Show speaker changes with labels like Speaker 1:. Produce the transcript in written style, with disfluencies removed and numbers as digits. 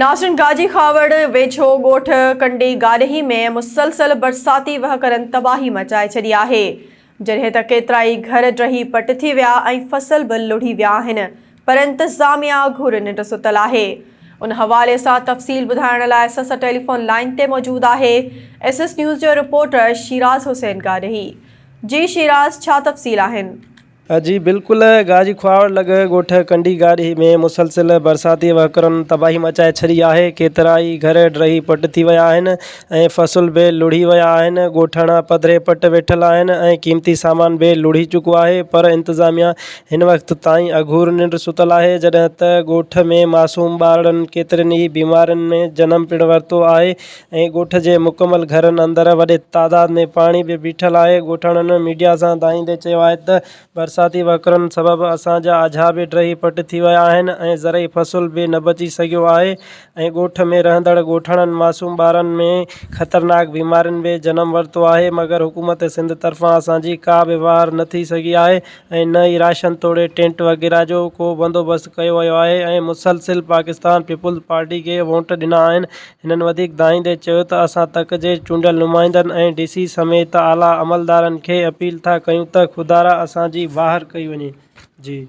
Speaker 1: नासिन गाजी खावड़ वेझो ॻोठ कंडी गाॾही में मुसलसल बरसाती वहकरनि तबाही मचाए छॾी आहे, जॾहिं त केतिरा ई घर ड्रही पट थी विया ऐं फसल बि लुढ़ी विया आहिनि, पर इंतिज़ामिया घुर निंड सुतल आहे। उन हवाले सां तफ़सील ॿुधाइण लाइ असां टेलीफोन लाइन ते मौजूदु आहे SS न्यूज़ जो रिपोर्टर शिराज हुसैन गाॾही। जी शिराज, छा तफ़सील आहिनि?
Speaker 2: जी बिल्कुल, गाजी खुआवड़ लॻ ॻोठ कंडी गाड़ी में मुसलसिल बरसाती वहकरनि तबाही मचाए छॾी आहे। केतिरा ई घर ड्रही पट थी विया आहिनि ऐं फसल बि लुढ़ी विया आहिनि। ॻोठाणा पधरे पट वेठल आहिनि ऐं क़ीमती सामान बि लुढ़ी चुको आहे, पर इंतिज़ामिया हिन वक़्त ताईं अघूर निंड सुतल आहे, जॾहिं त ॻोठ में मासूम ॿारनि केतिरनि ई बीमारियुनि में जनम पिणु वरितो आहे ऐं ॻोठ जे मुकमल घरनि अंदरि वॾे तादाद में पाणी बि बीठल आहे। ॻोठाणनि मीडिया सां दाईंदे चयो आहे त बरसाती वहकरनि सबबि असांजा अझा बि ड्रही पट थी विया आहिनि ऐं ज़रई फसल बि न बची सघियो आहे ऐं ॻोठ में रहंदड़ ॻोठाणनि मासूम ॿारनि में ख़तरनाक बीमारियुनि बि जनम वरितो आहे, मगर हुकूमत सिंध तरफ़ां असांजी का बि वार न थी सघी आहे ऐं न ई राशन तोड़े टेंट वग़ैरह जो को बंदोबस्तु कयो वियो आहे ऐं मुसलसिल पाकिस्तान पीपुल्स पार्टी खे वोट ॾिना आहिनि। हिननि वधीक दाईंदे चयो त असां तक जे चूंडियल नुमाइंदनि ऐं DC समेत आला अमलदारनि खे अपील था कयूं त खुदारा असांजी वाहर कई वञे। जी।